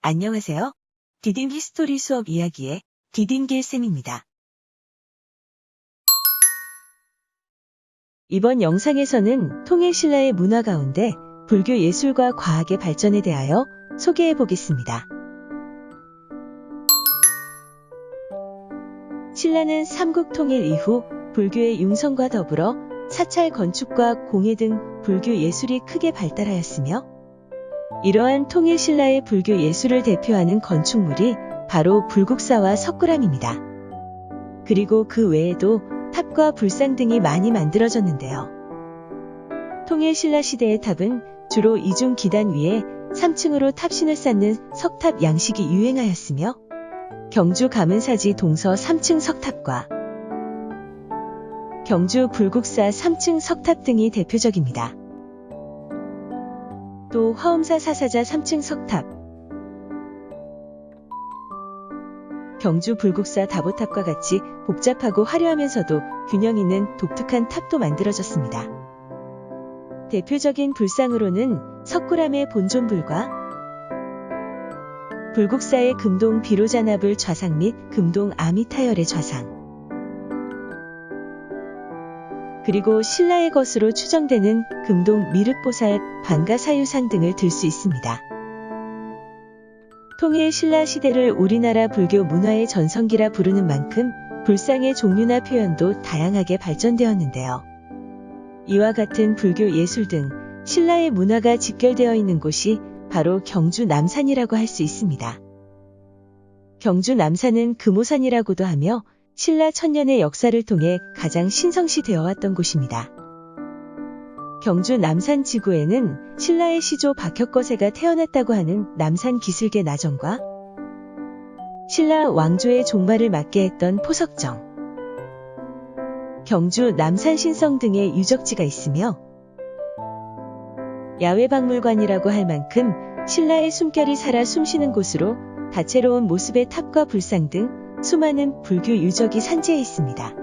안녕하세요. 디딤 히스토리 수업 이야기의 디딤길 쌤입니다. 이번 영상에서는 통일신라의 문화 가운데 불교 예술과 과학의 발전에 대하여 소개해 보겠습니다. 신라는 삼국 통일 이후 불교의 융성과 더불어 사찰 건축과 공예 등 불교 예술이 크게 발달하였으며, 이러한 통일신라의 불교 예술을 대표하는 건축물이 바로 불국사와 석굴암입니다. 그리고 그 외에도 탑과 불상 등이 많이 만들어졌는데요. 통일신라 시대의 탑은 주로 이중 기단 위에 3층으로 탑신을 쌓는 석탑 양식이 유행하였으며, 경주 가문사지 동서 3층 석탑과 경주 불국사 3층 석탑 등이 대표적입니다. 또 화엄사 사사자 3층 석탑, 경주 불국사 다보탑과 같이 복잡하고 화려하면서도 균형 있는 독특한 탑도 만들어졌습니다. 대표적인 불상으로는 석굴암의 본존불과 불국사의 금동 비로자나불 좌상 및 금동 아미타열의 좌상, 그리고 신라의 것으로 추정되는 금동 미륵보살 반가사유상 등을 들 수 있습니다. 통일 신라 시대를 우리나라 불교 문화의 전성기라 부르는 만큼 불상의 종류나 표현도 다양하게 발전되었는데요. 이와 같은 불교 예술 등 신라의 문화가 집결되어 있는 곳이 바로 경주 남산이라고 할 수 있습니다. 경주 남산은 금오산이라고도 하며 신라 천년의 역사를 통해 가장 신성시되어 왔던 곳입니다. 경주 남산 지구에는 신라의 시조 박혁거세가 태어났다고 하는 남산 기슭의 나정과 신라 왕조의 종말을 맞게 했던 포석정, 경주 남산 신성 등의 유적지가 있으며, 야외박물관이라고 할 만큼 신라의 숨결이 살아 숨쉬는 곳으로 다채로운 모습의 탑과 불상 등 수많은 불교 유적이 산재해 있습니다.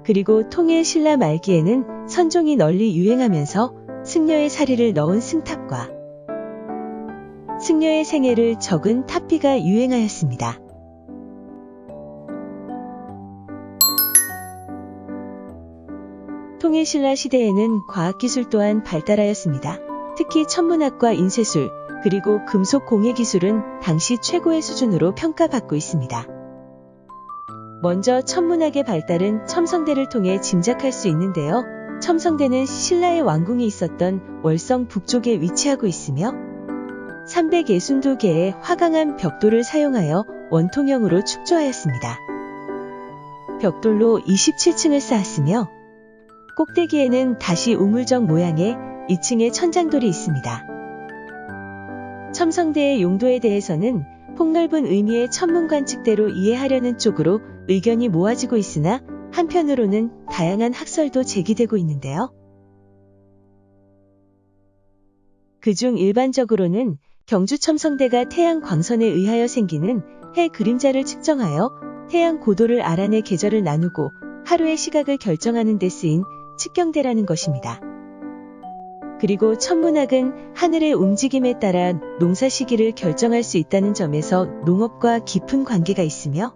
그리고 통일 신라 말기에는 선종이 널리 유행하면서 승려의 사리를 넣은 승탑과 승려의 생애를 적은 탑비가 유행하였습니다. 통일신라 시대에는 과학기술 또한 발달하였습니다. 특히 천문학과 인쇄술, 그리고 금속 공예 기술은 당시 최고의 수준으로 평가받고 있습니다. 먼저 천문학의 발달은 첨성대를 통해 짐작할 수 있는데요. 첨성대는 신라의 왕궁이 있었던 월성 북쪽에 위치하고 있으며 362개의 화강암 벽돌을 사용하여 원통형으로 축조하였습니다. 벽돌로 27층을 쌓았으며 꼭대기에는 다시 우물정 모양의 2층의 천장돌이 있습니다. 첨성대의 용도에 대해서는 폭넓은 의미의 천문관측대로 이해하려는 쪽으로 의견이 모아지고 있으나, 한편으로는 다양한 학설도 제기되고 있는데요. 그중 일반적으로는 경주 첨성대가 태양 광선에 의하여 생기는 해 그림자를 측정하여 태양 고도를 알아내 계절을 나누고 하루의 시각을 결정하는 데 쓰인 측경대라는 것입니다. 그리고 천문학은 하늘의 움직임에 따라 농사 시기를 결정할 수 있다는 점에서 농업과 깊은 관계가 있으며,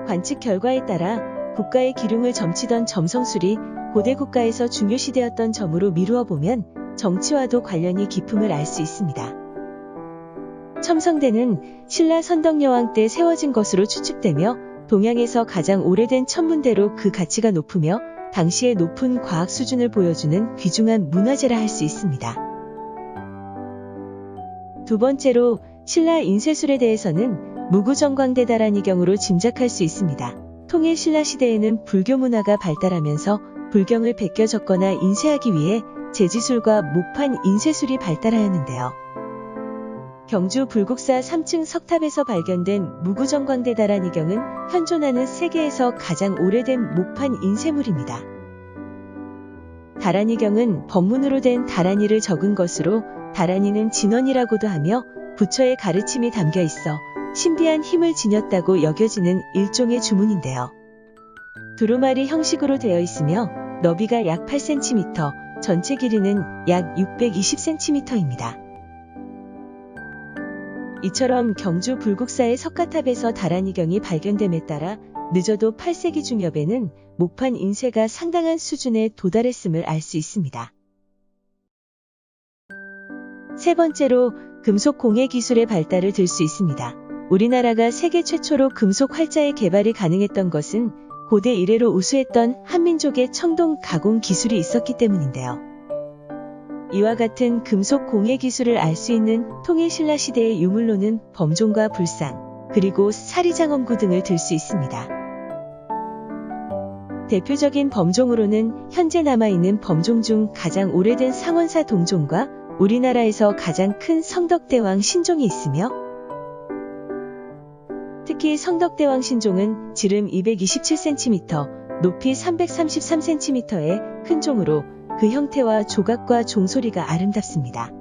관측 결과에 따라 국가의 기륭을 점치던 점성술이 고대 국가에서 중요시되었던 점으로 미루어 보면 정치와도 관련이 깊음을 알 수 있습니다. 첨성대는 신라 선덕여왕 때 세워진 것으로 추측되며, 동양에서 가장 오래된 천문대로 그 가치가 높으며 당시의 높은 과학 수준을 보여주는 귀중한 문화재라 할 수 있습니다. 두 번째로 신라 인쇄술에 대해서는 무구정광대다라는 경우로 짐작할 수 있습니다. 통일 신라 시대에는 불교 문화가 발달하면서 불경을 베껴 적거나 인쇄하기 위해 제지술과 목판 인쇄술이 발달하였는데요. 경주 불국사 3층 석탑에서 발견된 무구정광대다라는 경은 현존하는 세계에서 가장 오래된 목판 인쇄물입니다. 다라니경은 법문으로 된 다라니를 적은 것으로 다라니는 진원이라고도 하며 부처의 가르침이 담겨 있어 신비한 힘을 지녔다고 여겨지는 일종의 주문인데요. 두루마리 형식으로 되어 있으며 너비가 약 8cm, 전체 길이는 약 620cm입니다. 이처럼 경주 불국사의 석가탑에서 다란이경이 발견됨에 따라 늦어도 8세기 중엽에는 목판 인쇄가 상당한 수준에 도달했음을 알 수 있습니다. 세 번째로 금속 공예 기술의 발달을 들 수 있습니다. 우리나라가 세계 최초로 금속 활자의 개발이 가능했던 것은 고대 이래로 우수했던 한민족의 청동 가공 기술이 있었기 때문인데요. 이와 같은 금속 공예 기술을 알 수 있는 통일신라 시대의 유물로는 범종과 불상, 그리고 사리장엄구 등을 들 수 있습니다. 대표적인 범종으로는 현재 남아있는 범종 중 가장 오래된 상원사 동종과 우리나라에서 가장 큰 성덕대왕 신종이 있으며, 특히 성덕대왕 신종은 지름 227cm, 높이 333cm의 큰 종으로 그 형태와 조각과 종소리가 아름답습니다.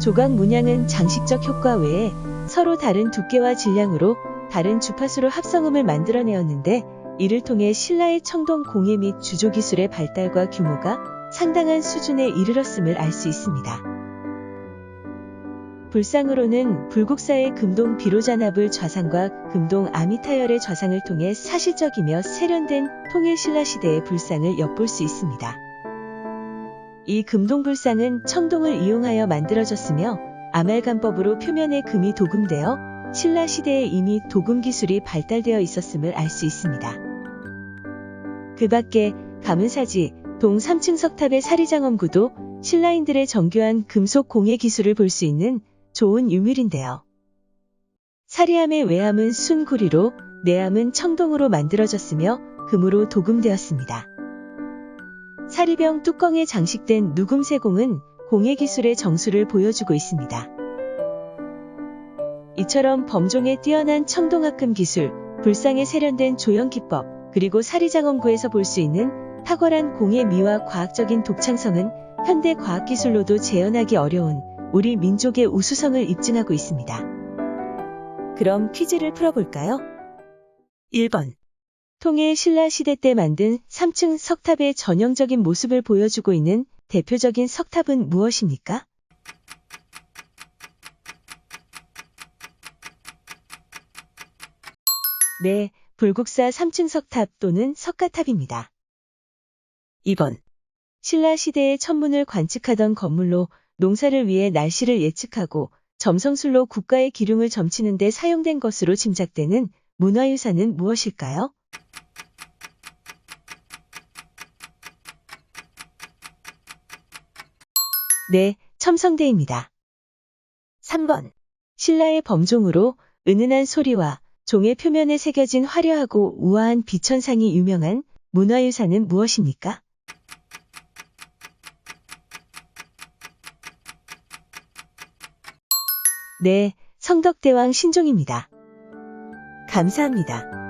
조각 문양은 장식적 효과 외에 서로 다른 두께와 질량으로 다른 주파수로 합성음을 만들어내었는데, 이를 통해 신라의 청동 공예 및 주조 기술의 발달과 규모가 상당한 수준에 이르렀음을 알 수 있습니다. 불상으로는 불국사의 금동 비로자납을 좌상과 금동 아미타열의 좌상을 통해 사실적이며 세련된 통일신라 시대의 불상을 엿볼 수 있습니다. 이 금동불상은 청동을 이용하여 만들어졌으며 아말감법으로 표면에 금이 도금되어 신라 시대에 이미 도금 기술이 발달되어 있었음을 알 수 있습니다. 그 밖에 가문사지, 동 3층 석탑의 사리장엄구도 신라인들의 정교한 금속 공예 기술을 볼 수 있는 좋은 유물인데요. 사리함의 외함은 순구리로, 내함은 청동으로 만들어졌으며 금으로 도금되었습니다. 사리병 뚜껑에 장식된 누금세공은 공예 기술의 정수를 보여주고 있습니다. 이처럼 범종의 뛰어난 청동합금 기술, 불상에 세련된 조형 기법, 그리고 사리장엄구에서 볼 수 있는 탁월한 공예 미와 과학적인 독창성은 현대 과학기술로도 재현하기 어려운 우리 민족의 우수성을 입증하고 있습니다. 그럼 퀴즈를 풀어볼까요? 1번. 통일 신라 시대 때 만든 3층 석탑의 전형적인 모습을 보여주고 있는 대표적인 석탑은 무엇입니까? 네, 불국사 3층 석탑 또는 석가탑입니다. 2번. 신라 시대의 천문을 관측하던 건물로 농사를 위해 날씨를 예측하고 점성술로 국가의 기륭을 점치는 데 사용된 것으로 짐작되는 문화유산은 무엇일까요? 네, 첨성대입니다. 3번. 신라의 범종으로 은은한 소리와 종의 표면에 새겨진 화려하고 우아한 비천상이 유명한 문화유산은 무엇입니까? 네, 성덕대왕 신종입니다. 감사합니다.